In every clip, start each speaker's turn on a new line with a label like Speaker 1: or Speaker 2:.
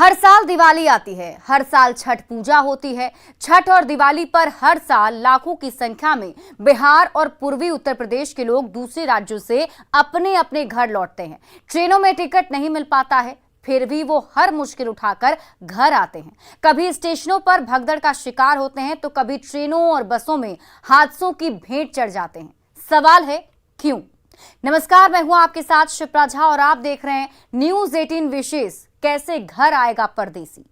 Speaker 1: हर साल दिवाली आती है, हर साल छठ पूजा होती है। छठ और दिवाली पर हर साल लाखों की संख्या में बिहार और पूर्वी उत्तर प्रदेश के लोग दूसरे राज्यों से अपने अपने घर लौटते हैं। ट्रेनों में टिकट नहीं मिल पाता है, फिर भी वो हर मुश्किल उठाकर घर आते हैं। कभी स्टेशनों पर भगदड़ का शिकार होते हैं तो कभी ट्रेनों और बसों में हादसों की भेंट चढ़ जाते हैं। सवाल है क्यों? नमस्कार, मैं हूं आपके साथ शिप्रा झा और आप देख रहे हैं न्यूज 18 विशेष। कैसे घर आएगा परदेसी।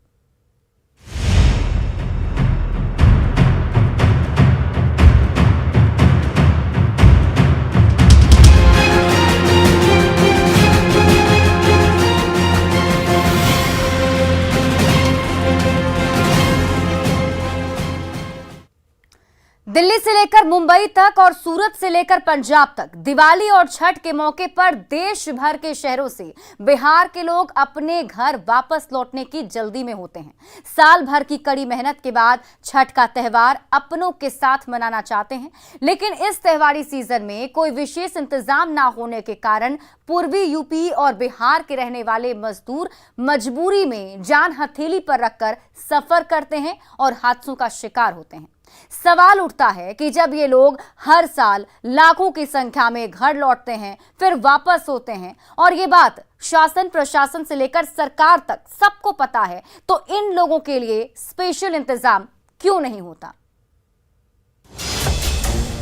Speaker 1: दिल्ली से लेकर मुंबई तक और सूरत से लेकर पंजाब तक दिवाली और छठ के मौके पर देश भर के शहरों से बिहार के लोग अपने घर वापस लौटने की जल्दी में होते हैं। साल भर की कड़ी मेहनत के बाद छठ का त्योहार अपनों के साथ मनाना चाहते हैं, लेकिन इस त्योहारी सीजन में कोई विशेष इंतजाम ना होने के कारण पूर्वी यूपी और बिहार के रहने वाले मजदूर मजबूरी में जान हथेली पर रखकर सफर करते हैं और हादसों का शिकार होते हैं। सवाल उठता है कि जब ये लोग हर साल लाखों की संख्या में घर लौटते हैं, फिर वापस होते हैं और ये बात शासन प्रशासन से लेकर सरकार तक सबको पता है, तो इन लोगों के लिए स्पेशल इंतजाम क्यों नहीं होता?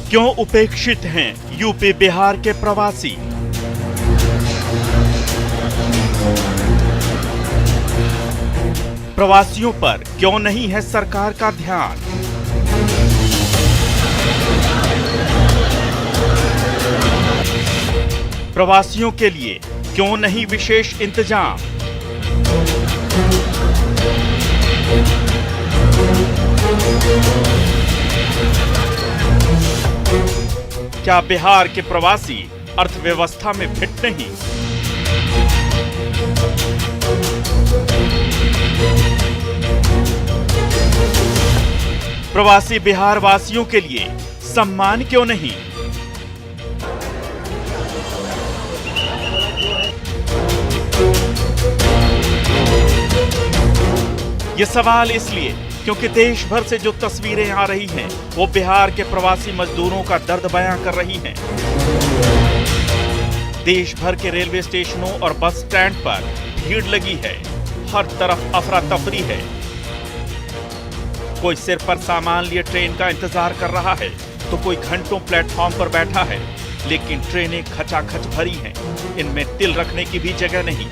Speaker 2: क्यों उपेक्षित हैं यूपी बिहार के प्रवासी? प्रवासियों पर क्यों नहीं है सरकार का ध्यान? प्रवासियों के लिए क्यों नहीं विशेष इंतजाम? क्या बिहार के प्रवासी अर्थव्यवस्था में फिट नहीं? प्रवासी बिहार वासियों के लिए सम्मान क्यों नहीं? ये सवाल इसलिए क्योंकि देश भर से जो तस्वीरें आ रही हैं, वो बिहार के प्रवासी मजदूरों का दर्द बयां कर रही हैं। देश भर के रेलवे स्टेशनों और बस स्टैंड पर भीड़ लगी है, हर तरफ अफरा तफरी है। कोई सिर पर सामान लिए ट्रेन का इंतजार कर रहा है तो कोई घंटों प्लेटफॉर्म पर बैठा है, लेकिन ट्रेनें खचाखच भरी हैं, इनमें तिल रखने की भी जगह नहीं।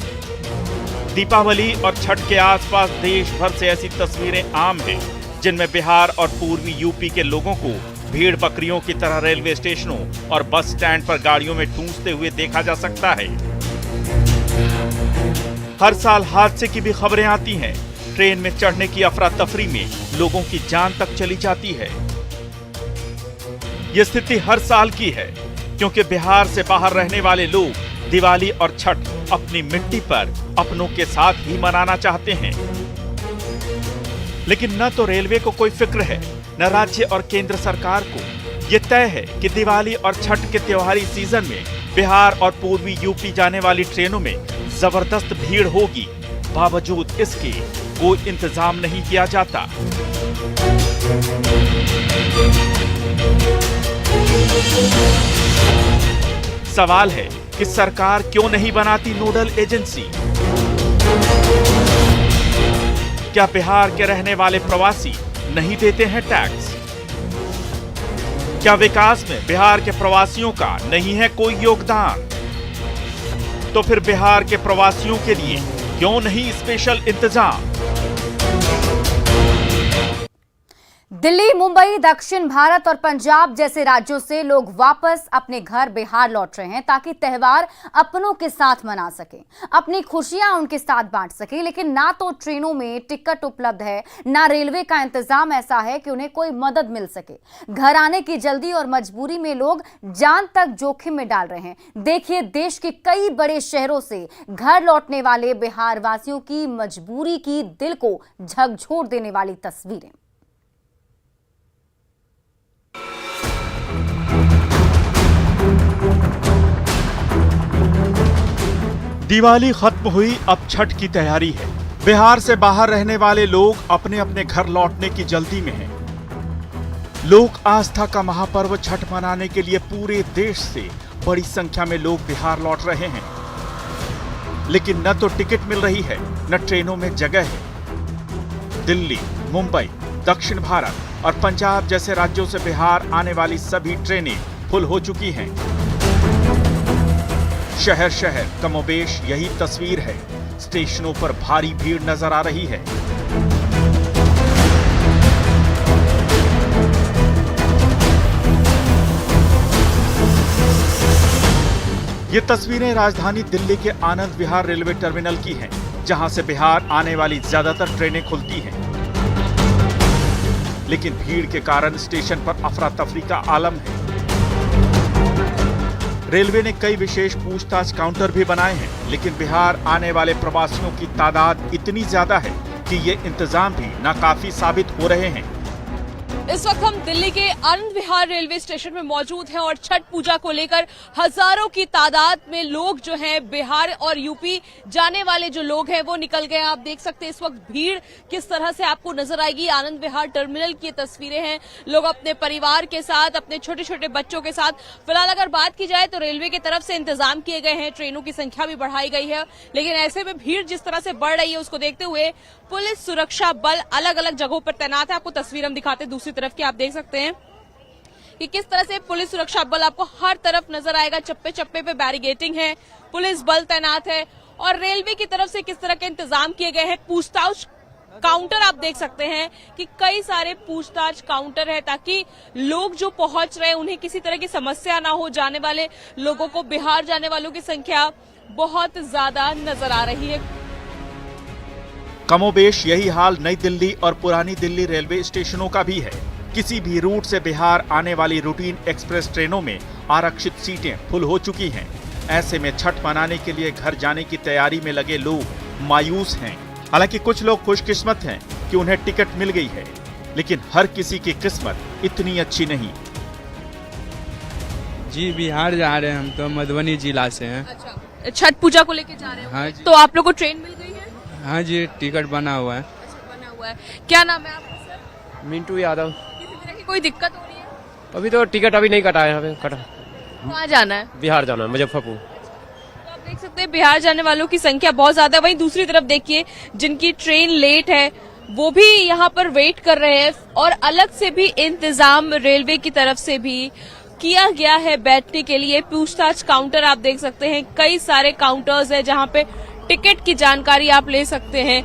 Speaker 2: दीपावली और छठ के आसपास देश भर से ऐसी तस्वीरें आम हैं, जिनमें बिहार और पूर्वी यूपी के लोगों को भीड़ बकरियों की तरह रेलवे स्टेशनों और बस स्टैंड पर गाड़ियों में ठूंसते हुए देखा जा सकता है। हर साल हादसे की भी खबरें आती हैं। ट्रेन में चढ़ने की अफरा तफरी में लोगों की जान तक चली जाती है। यह स्थिति हर साल की है, क्योंकि बिहार से बाहर रहने वाले लोग दिवाली और छठ अपनी मिट्टी पर अपनों के साथ ही मनाना चाहते हैं। लेकिन न तो रेलवे को कोई फिक्र है, न राज्य और केंद्र सरकार को। यह तय है कि दिवाली और छठ के त्योहारी सीजन में बिहार और पूर्वी यूपी जाने वाली ट्रेनों में जबरदस्त भीड़ होगी। बावजूद इसके कोई इंतजाम नहीं किया जाता। सवाल है कि सरकार क्यों नहीं बनाती नोडल एजेंसी? क्या बिहार के रहने वाले प्रवासी नहीं देते हैं टैक्स? क्या विकास में बिहार के प्रवासियों का नहीं है कोई योगदान? तो फिर बिहार के प्रवासियों के लिए क्यों नहीं स्पेशल इंतजाम?
Speaker 1: दिल्ली, मुंबई, दक्षिण भारत और पंजाब जैसे राज्यों से लोग वापस अपने घर बिहार लौट रहे हैं ताकि त्योहार अपनों के साथ मना सके, अपनी खुशियां उनके साथ बांट सके। लेकिन ना तो ट्रेनों में टिकट उपलब्ध है, ना रेलवे का इंतजाम ऐसा है कि उन्हें कोई मदद मिल सके। घर आने की जल्दी और मजबूरी में लोग जान तक जोखिम में डाल रहे हैं। देखिए, देश के कई बड़े शहरों से घर लौटने वाले बिहार वासियों की मजबूरी की दिल को झकझोर देने वाली तस्वीरें।
Speaker 2: दिवाली खत्म हुई, अब छठ की तैयारी है। बिहार से बाहर रहने वाले लोग अपने अपने घर लौटने की जल्दी में हैं। लोक आस्था का महापर्व छठ मनाने के लिए पूरे देश से बड़ी संख्या में लोग बिहार लौट रहे हैं, लेकिन न तो टिकट मिल रही है न ट्रेनों में जगह है। दिल्ली, मुंबई, दक्षिण भारत और पंजाब जैसे राज्यों से बिहार आने वाली सभी ट्रेनें फुल हो चुकी हैं। शहर शहर कमोबेश यही तस्वीर है। स्टेशनों पर भारी भीड़ नजर आ रही है। ये तस्वीरें राजधानी दिल्ली के आनंद विहार रेलवे टर्मिनल की हैं, जहां से बिहार आने वाली ज्यादातर ट्रेनें खुलती हैं। लेकिन भीड़ के कारण स्टेशन पर अफरा तफरी का आलम है। रेलवे ने कई विशेष पूछताछ काउंटर भी बनाए हैं, लेकिन बिहार आने वाले प्रवासियों की तादाद इतनी ज्यादा है कि ये इंतजाम भी नाकाफी साबित हो रहे हैं।
Speaker 3: इस वक्त हम दिल्ली के आनंद विहार रेलवे स्टेशन में मौजूद हैं और छठ पूजा को लेकर हजारों की तादाद में लोग जो हैं बिहार और यूपी जाने वाले जो लोग हैं वो निकल गए हैं। आप देख सकते हैं इस वक्त भीड़ किस तरह से आपको नजर आएगी। आनंद विहार टर्मिनल की तस्वीरें हैं। लोग अपने परिवार के साथ, अपने छोटे छोटे बच्चों के साथ। फिलहाल अगर बात की जाए तो रेलवे की तरफ से इंतजाम किए गए हैं, ट्रेनों की संख्या भी बढ़ाई गई है, लेकिन ऐसे में भीड़ जिस तरह से बढ़ रही है उसको देखते हुए पुलिस सुरक्षा बल अलग अलग जगहों पर तैनात है। आपको तस्वीर हम दिखाते हैं दूसरी तरफ की। आप देख सकते हैं कि किस तरह से पुलिस सुरक्षा बल आपको हर तरफ नजर आएगा। चप्पे चप्पे पे बैरिगेटिंग है, पुलिस बल तैनात है और रेलवे की तरफ से किस तरह के इंतजाम किए गए हैं। पूछताछ काउंटर आप देख सकते हैं कि कई सारे पूछताछ काउंटर है ताकि लोग जो पहुंच रहे हैं उन्हें किसी तरह की समस्या ना हो। जाने वाले लोगों को, बिहार जाने वालों की संख्या बहुत ज्यादा नजर आ रही है।
Speaker 2: कमोबेश यही हाल नई दिल्ली और पुरानी दिल्ली रेलवे स्टेशनों का भी है। किसी भी रूट से बिहार आने वाली रूटीन एक्सप्रेस ट्रेनों में आरक्षित सीटें फुल हो चुकी हैं। ऐसे में छठ मनाने के लिए घर जाने की तैयारी में लगे लोग मायूस हैं। हालांकि कुछ लोग खुशकिस्मत हैं कि उन्हें टिकट मिल गई है, लेकिन हर किसी की किस्मत इतनी अच्छी नहीं।
Speaker 4: जी बिहार जा रहे हैं हम तो, मधुबनी जिला से हैं।
Speaker 3: अच्छा, छठ पूजा को लेकर जा रहे हो?
Speaker 4: हाँ जी।
Speaker 3: तो आप लोग को ट्रेन मिल गई है?
Speaker 4: हाँ जी, टिकट बना हुआ है।
Speaker 3: बना हुआ है। क्या नाम है आपका सर?
Speaker 5: मिंटू यादव।
Speaker 3: किसी तरह की कोई दिक्कत हो रही है?
Speaker 5: अभी तो टिकट अभी नहीं कटा है, हमें कटा।
Speaker 3: कहाँ जाना है?
Speaker 5: बिहार जाना है, मुजफ्फरपुर।
Speaker 3: तो आप देख सकते हैं बिहार जाने वालों की संख्या बहुत ज्यादा है। वहीं दूसरी तरफ देखिए जिनकी ट्रेन लेट है वो भी यहाँ पर वेट कर रहे हैं और अलग से भी इंतजाम रेलवे की तरफ से भी किया गया है बैठने के लिए। पूछताछ काउंटर आप देख सकते हैं, कई सारे काउंटर्स हैं जहाँ पे टिकट की जानकारी आप ले सकते हैं।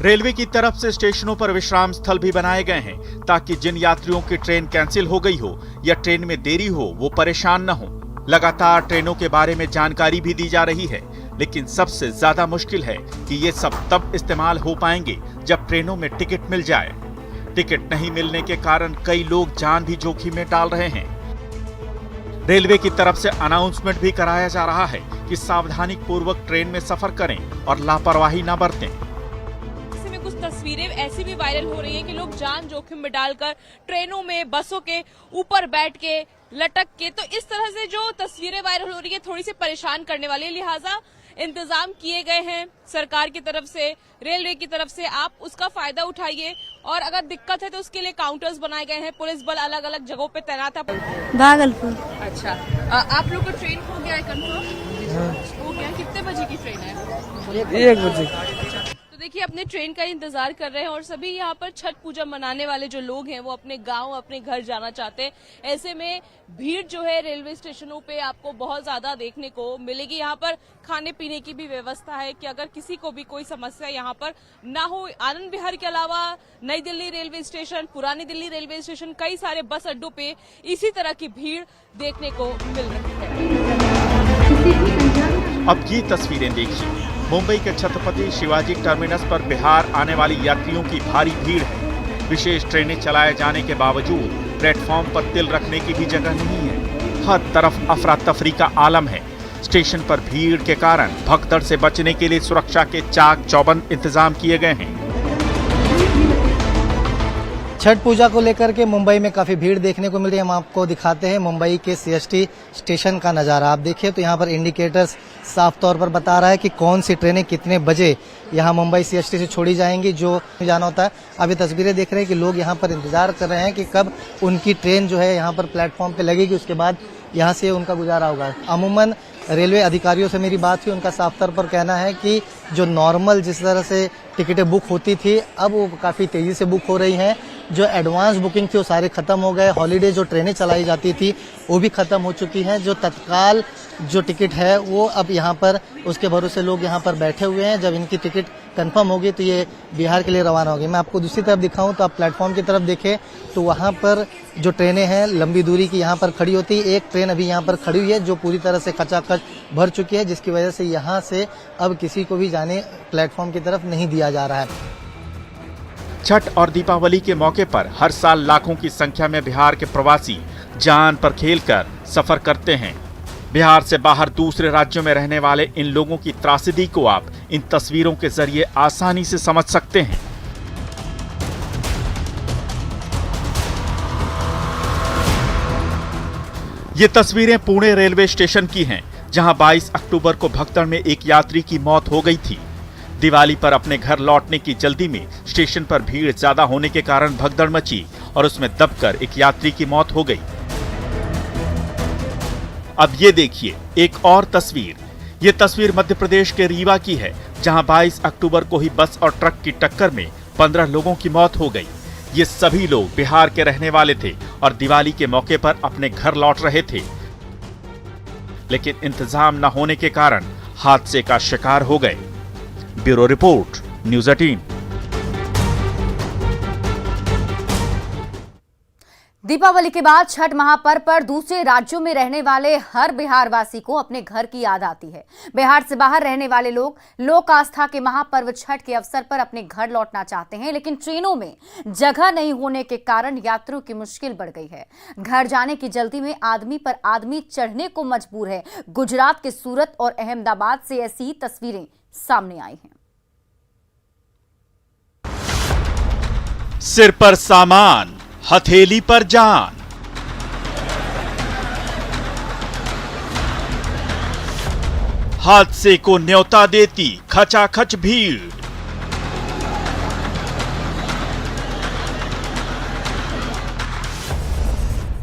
Speaker 2: रेलवे की तरफ से स्टेशनों पर विश्राम स्थल भी बनाए गए हैं ताकि जिन यात्रियों की ट्रेन कैंसिल हो गई हो या ट्रेन में देरी हो वो परेशान न हो। लगातार ट्रेनों के बारे में जानकारी भी दी जा रही है, लेकिन सबसे ज्यादा मुश्किल है कि ये सब तब इस्तेमाल हो पाएंगे जब ट्रेनों में टिकट मिल जाए। टिकट नहीं मिलने के कारण कई लोग जान भी जोखिम में डाल रहे हैं। रेलवे की तरफ से अनाउंसमेंट भी कराया जा रहा है कि सावधानी पूर्वक ट्रेन में सफर करें और लापरवाही न बरतें।
Speaker 3: ऐसे में कुछ तस्वीरें ऐसी भी वायरल हो रही है कि लोग जान जोखिम में डालकर ट्रेनों में, बसों के ऊपर बैठ के, लटक के, तो इस तरह से जो तस्वीरें वायरल हो रही है थोड़ी सी परेशान करने वाली। लिहाजा इंतजाम किए गए हैं सरकार की तरफ से, रेलवे की तरफ से। आप उसका फायदा उठाइए और अगर दिक्कत है तो उसके लिए काउंटर्स बनाए गए हैं। पुलिस बल अलग अलग जगहों पे तैनात है।
Speaker 6: भागलपुर।
Speaker 3: अच्छा, आप लोग का ट्रेन हो गया है कंफर्म? हो गया। कितने बजे की ट्रेन है?
Speaker 6: 1 बजे।
Speaker 3: तो देखिए अपने ट्रेन का इंतजार कर रहे हैं और सभी यहाँ पर छठ पूजा मनाने वाले जो लोग हैं वो अपने गांव, अपने घर जाना चाहते हैं। ऐसे में भीड़ जो है रेलवे स्टेशनों पे आपको बहुत ज्यादा देखने को मिलेगी। यहाँ पर खाने पीने की भी व्यवस्था है कि अगर किसी को भी कोई समस्या यहाँ पर ना हो। आनंद विहार के अलावा नई दिल्ली रेलवे स्टेशन, पुरानी दिल्ली रेलवे स्टेशन, कई सारे बस अड्डों पे इसी तरह की भीड़ देखने को मिल रही है।
Speaker 2: अब ये तस्वीरें देखिए। मुंबई के छत्रपति शिवाजी टर्मिनस पर बिहार आने वाली यात्रियों की भारी भीड़ है। विशेष ट्रेनें चलाए जाने के बावजूद प्लेटफॉर्म पर तिल रखने की भी जगह नहीं है। हर तरफ अफरा तफरी का आलम है। स्टेशन पर भीड़ के कारण भगदड़ से बचने के लिए सुरक्षा के चाक चौबंद इंतजाम किए गए हैं।
Speaker 6: छठ पूजा को लेकर के मुंबई में काफी भीड़ देखने को मिल रही है। हम आपको दिखाते हैं मुंबई के सीएसटी स्टेशन का नजारा। आप देखिए तो यहाँ पर इंडिकेटर्स साफ तौर पर बता रहा है कि कौन सी ट्रेनें कितने बजे यहाँ मुंबई सीएसटी से छोड़ी जाएंगी, जो जाना होता है। अब ये तस्वीरें देख रहे हैं कि लोग यहाँ पर इंतजार कर रहे हैं कि कब उनकी ट्रेन जो है यहाँ पर प्लेटफॉर्म पे लगेगी, उसके बाद यहाँ से उनका गुजारा होगा। अमूमन रेलवे अधिकारियों से मेरी बात हुई, उनका साफ तौर पर कहना है कि जो नॉर्मल जिस तरह से टिकटें बुक होती थी अब वो काफ़ी तेज़ी से बुक हो रही हैं। जो एडवांस बुकिंग थी वो सारे ख़त्म हो गए। हॉलीडे जो ट्रेनें चलाई जाती थी वो भी ख़त्म हो चुकी हैं। जो तत्काल जो टिकट है वो अब यहाँ पर उसके भरोसे लोग यहाँ पर बैठे हुए हैं। जब इनकी टिकट कंफर्म होगी तो ये बिहार के लिए रवाना होगी। मैं आपको दूसरी तरफ दिखाऊं तो आप प्लेटफॉर्म की तरफ देखें तो वहाँ पर जो ट्रेनें हैं लंबी दूरी की यहाँ पर खड़ी होती है। एक ट्रेन अभी यहाँ पर खड़ी हुई है जो पूरी तरह से खचाखच भर चुकी है, जिसकी वजह से यहाँ से अब किसी को भी जाने प्लेटफॉर्म की तरफ नहीं दिया जा रहा है।
Speaker 2: छठ और दीपावली के मौके पर हर साल लाखों की संख्या में बिहार के प्रवासी जान पर खेलकर सफर करते हैं। बिहार से बाहर दूसरे राज्यों में रहने वाले इन लोगों की त्रासदी को आप इन तस्वीरों के जरिए आसानी से समझ सकते हैं। ये तस्वीरें पुणे रेलवे स्टेशन की हैं, जहां 22 अक्टूबर को भगदड़ में एक यात्री की मौत हो गई थी। दिवाली पर अपने घर लौटने की जल्दी में स्टेशन पर भीड़ ज्यादा होने के कारण भगदड़ मची और उसमें दबकर एक यात्री की मौत हो गई। अब ये देखिए एक और तस्वीर। ये तस्वीर मध्य प्रदेश के रीवा की है, जहां 22 अक्टूबर को ही बस और ट्रक की टक्कर में 15 लोगों की मौत हो गई। ये सभी लोग बिहार के रहने वाले थे और दिवाली के मौके पर अपने घर लौट रहे थे, लेकिन इंतजाम न होने के कारण हादसे का शिकार हो गए। Bureau report, news 18।
Speaker 1: दीपावली के बाद छठ महापर्व पर दूसरे राज्यों में रहने वाले हर बिहार वासी को अपने घर की याद आती है। बिहार से बाहर रहने वाले लोग लोक आस्था के महापर्व छठ के अवसर पर अपने घर लौटना चाहते हैं, लेकिन ट्रेनों में जगह नहीं होने के कारण यात्रियों की मुश्किल बढ़ गई है। घर जाने की जल्दी में आदमी पर आदमी चढ़ने को मजबूर है। गुजरात के सूरत और अहमदाबाद से ऐसी तस्वीरें सामने आई हैं।
Speaker 2: सिर पर सामान, हथेली पर जान। हादसे को न्योता देती खचाखच भीड़।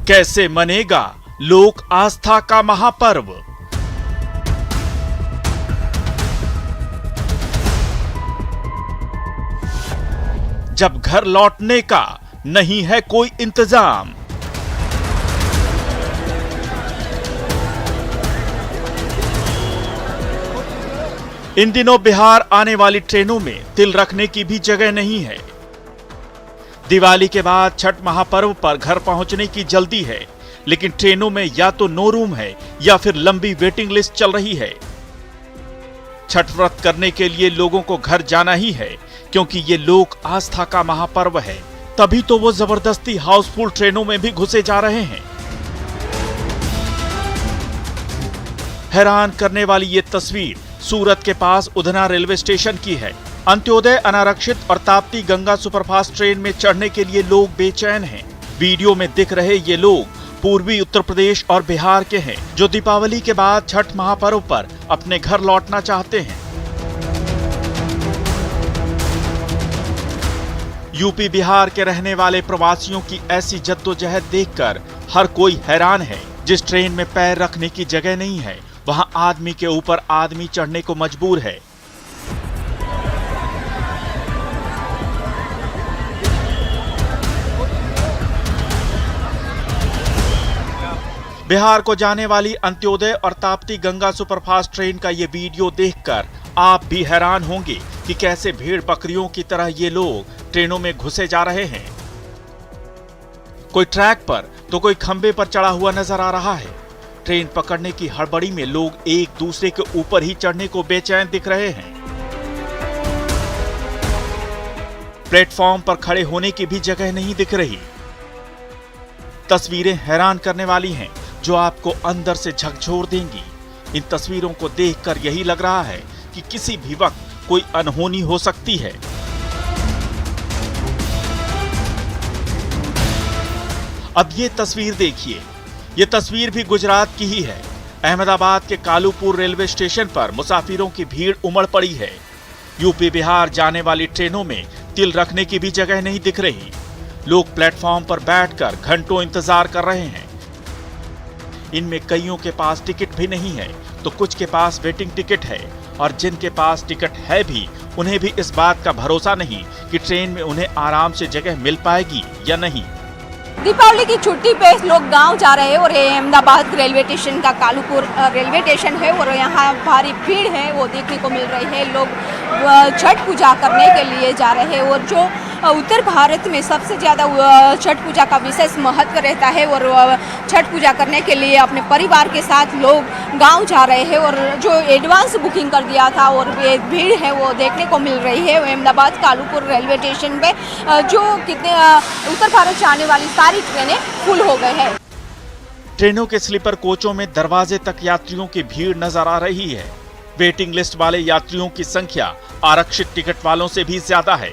Speaker 2: कैसे मनेगा लोक आस्था का महापर्व। जब घर लौटने का नहीं है कोई इंतजाम। इन दिनों बिहार आने वाली ट्रेनों में तिल रखने की भी जगह नहीं है। दिवाली के बाद छठ महापर्व पर घर पहुंचने की जल्दी है, लेकिन ट्रेनों में या तो नो रूम है या फिर लंबी वेटिंग लिस्ट चल रही है। छठ व्रत करने के लिए लोगों को घर जाना ही है, क्योंकि ये लोक आस्था का महापर्व है। तभी तो वो जबरदस्ती हाउसफुल ट्रेनों में भी घुसे जा रहे हैं। हैरान करने वाली ये तस्वीर सूरत के पास उधना रेलवे स्टेशन की है। अंत्योदय अनारक्षित और ताप्ती गंगा सुपरफास्ट ट्रेन में चढ़ने के लिए लोग बेचैन हैं। वीडियो में दिख रहे ये लोग पूर्वी उत्तर प्रदेश और बिहार के हैं, जो दीपावली के बाद छठ महापर्व पर अपने घर लौटना चाहते हैं। यूपी बिहार के रहने वाले प्रवासियों की ऐसी जद्दोजहद देखकर हर कोई हैरान है। जिस ट्रेन में पैर रखने की जगह नहीं है, वहां आदमी के ऊपर आदमी चढ़ने को मजबूर है। बिहार को जाने वाली अंत्योदय और ताप्ती गंगा सुपरफास्ट ट्रेन का ये वीडियो देखकर आप भी हैरान होंगे कि कैसे भेड़ बकरियों की तरह ये लोग ट्रेनों में घुसे जा रहे हैं। कोई ट्रैक पर तो कोई खंबे पर चढ़ा हुआ नजर आ रहा है। ट्रेन पकड़ने की हड़बड़ी में लोग एक दूसरे के ऊपर ही चढ़ने को बेचैन दिख रहे हैं। प्लेटफॉर्म पर खड़े होने की भी जगह नहीं दिख रही। तस्वीरें हैरान करने वाली हैं, जो आपको अंदर से झकझोर देंगी। इन तस्वीरों को देखकर यही लग रहा है कि किसी भी वक्त कोई अनहोनी हो सकती है। अब ये तस्वीर देखिए, ये तस्वीर भी गुजरात की ही है। अहमदाबाद के कालूपुर रेलवे स्टेशन पर मुसाफिरों की भीड़ उमड़ पड़ी है। यूपी बिहार जाने वाली ट्रेनों में तिल रखने की भी जगह नहीं दिख रही। लोग प्लेटफॉर्म पर बैठकर घंटों इंतजार कर रहे हैं। इनमें कईयों के पास टिकट भी नहीं है, तो कुछ के पास वेटिंग टिकट है, और जिनके पास टिकट है भी उन्हें भी इस बात का भरोसा नहीं कि ट्रेन में उन्हें आराम से जगह मिल पाएगी या नहीं।
Speaker 3: दीपावली की छुट्टी पे लोग गांव जा रहे हैं और ये अहमदाबाद रेलवे स्टेशन का कालूपुर रेलवे स्टेशन है और यहाँ भारी भीड़ है वो देखने को मिल रही है। लोग छठ पूजा करने के लिए जा रहे हैं और जो उत्तर भारत में सबसे ज़्यादा छठ पूजा का विशेष महत्व रहता है और छठ पूजा करने के लिए अपने परिवार के साथ लोग गांव जा रहे हैं और जो एडवांस बुकिंग कर दिया था और ये भीड़ है वो देखने को मिल रही है अहमदाबाद कालूपुर रेलवे स्टेशन पे। जो कितने उत्तर भारत जाने वाली सारी ट्रेनें फुल हो गए हैं।
Speaker 2: ट्रेनों के स्लीपर कोचों में दरवाजे तक यात्रियों की भीड़ नजर आ रही है। वेटिंग लिस्ट वाले यात्रियों की संख्या आरक्षित टिकट वालों से भी ज्यादा है।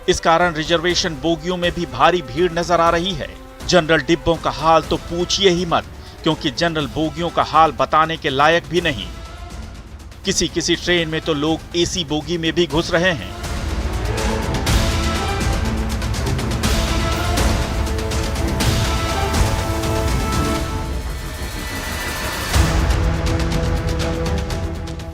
Speaker 2: इस कारण रिजर्वेशन बोगियों में भी भारी भीड़ नजर आ रही है। जनरल डिब्बों का हाल तो पूछिए ही मत, क्योंकि जनरल बोगियों का हाल बताने के लायक भी नहीं। किसी किसी ट्रेन में तो लोग एसी बोगी में भी घुस रहे हैं।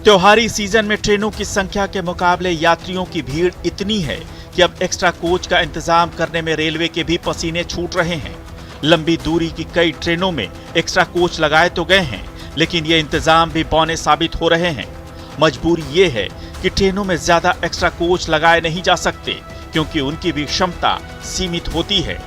Speaker 2: त्योहारी सीजन में ट्रेनों की संख्या के मुकाबले यात्रियों की भीड़ इतनी है कि अब एक्स्ट्रा कोच का इंतजाम करने में रेलवे के भी पसीने छूट रहे हैं। लंबी दूरी की कई ट्रेनों में एक्स्ट्रा कोच लगाए तो गए हैं, लेकिन ये इंतजाम भी बौने साबित हो रहे हैं। मजबूरी ये है कि ट्रेनों में ज्यादा एक्स्ट्रा कोच लगाए नहीं जा सकते, क्योंकि उनकी भी क्षमता सीमित होती है।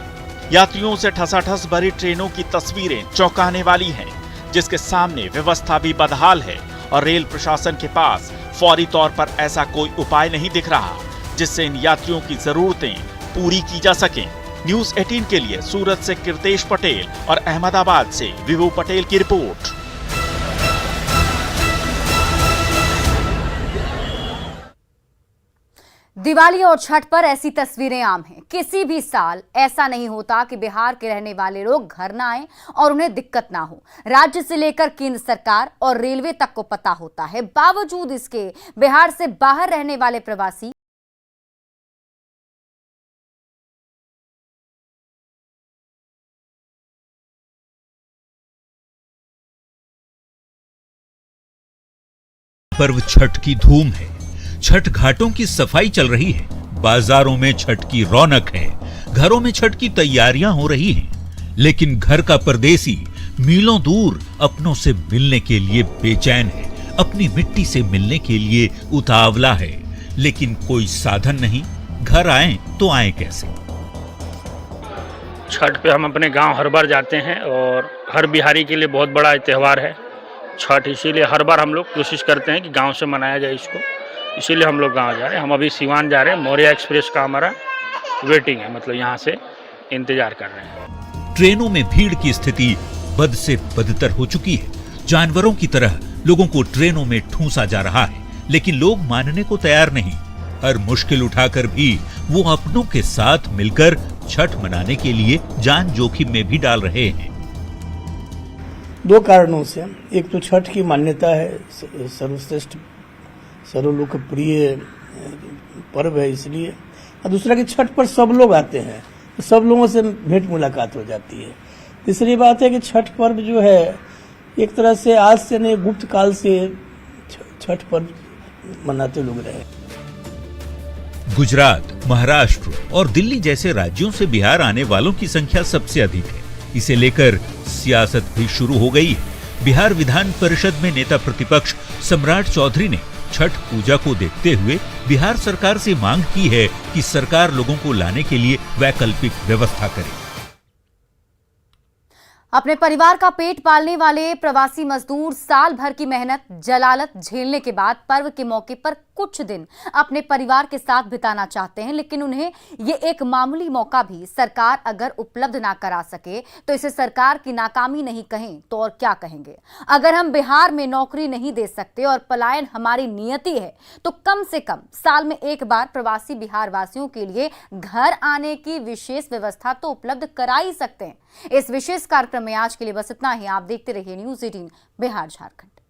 Speaker 2: यात्रियों से ठसाठस भरी ट्रेनों की तस्वीरें चौंकाने वाली हैं, जिसके सामने व्यवस्था भी बदहाल है और रेल प्रशासन के पास फौरी तौर पर ऐसा कोई उपाय नहीं दिख रहा जिससे इन यात्रियों की जरूरतें पूरी की जा सकें। न्यूज़ 18 के लिए सूरत से कीर्तेश पटेल और अहमदाबाद से विभू पटेल की रिपोर्ट।
Speaker 1: दिवाली और छठ पर ऐसी तस्वीरें आम हैं। किसी भी साल ऐसा नहीं होता कि बिहार के रहने वाले लोग घर ना आए और उन्हें दिक्कत ना हो। राज्य से लेकर केंद्र सरकार और रेलवे तक को पता होता है। बावजूद इसके बिहार से बाहर रहने वाले प्रवासी
Speaker 7: पर्व छठ की धूम है। छठ घाटों की सफाई चल रही है, बाजारों में छठ की रौनक है, घरों में छठ की तैयारियां हो रही हैं। लेकिन घर का परदेसी मीलों दूर अपनों से मिलने के लिए बेचैन है, अपनी मिट्टी से मिलने के लिए उतावला है, लेकिन कोई साधन नहीं। घर आए तो आए कैसे?
Speaker 8: छठ पे हम अपने गांव हर बार जाते हैं और हर बिहारी के लिए बहुत बड़ा त्योहार है छठ। इसीलिए हर बार हम लोग कोशिश करते हैं कि गांव से मनाया जाए इसको, इसीलिए हम लोग गांव जा रहे हैं। हम अभी सिवान जा रहे हैं, मौर्य एक्सप्रेस का हमारा वेटिंग है, मतलब यहाँ से इंतजार कर रहे हैं।
Speaker 7: ट्रेनों में भीड़ की स्थिति बद से बदतर हो चुकी है। जानवरों की तरह लोगों को ट्रेनों में ठूंसा जा रहा है, लेकिन लोग मानने को तैयार नहीं। हर मुश्किल उठाकर भी वो अपनों के साथ मिलकर छठ मनाने के लिए जान जोखिम में भी डाल रहे हैं।
Speaker 9: दो कारणों से, एक तो छठ की मान्यता है, सर्वश्रेष्ठ सर्वलोकप्रिय पर्व है इसलिए, और दूसरा कि छठ पर सब लोग आते हैं, तो सब लोगों से भेंट मुलाकात हो जाती है। तीसरी बात है कि छठ पर्व जो है एक तरह से आज से नहीं, गुप्त काल से छठ पर्व मनाते लोग रहे।
Speaker 7: गुजरात, महाराष्ट्र और दिल्ली जैसे राज्यों से बिहार आने वालों की संख्या सबसे अधिक है। इसे लेकर सियासत भी शुरू हो गई है। बिहार विधान परिषद में नेता प्रतिपक्ष सम्राट चौधरी ने छठ पूजा को देखते हुए बिहार सरकार से मांग की है कि सरकार लोगों को लाने के लिए वैकल्पिक व्यवस्था करे।
Speaker 1: अपने परिवार का पेट पालने वाले प्रवासी मजदूर साल भर की मेहनत जलालत झेलने के बाद पर्व के मौके पर कुछ दिन अपने परिवार के साथ बिताना चाहते हैं, लेकिन उन्हें ये एक मामूली मौका भी सरकार अगर उपलब्ध ना करा सके तो इसे सरकार की नाकामी नहीं कहें तो और क्या कहेंगे। अगर हम बिहार में नौकरी नहीं दे सकते और पलायन हमारी नियति है तो कम से कम साल में एक बार प्रवासी बिहार वासियों के लिए घर आने की विशेष व्यवस्था तो उपलब्ध करा ही सकते हैं। इस विशेष कार्यक्रम में आज के लिए बस इतना ही। आप देखते रहिए न्यूज़ 18 बिहार झारखंड।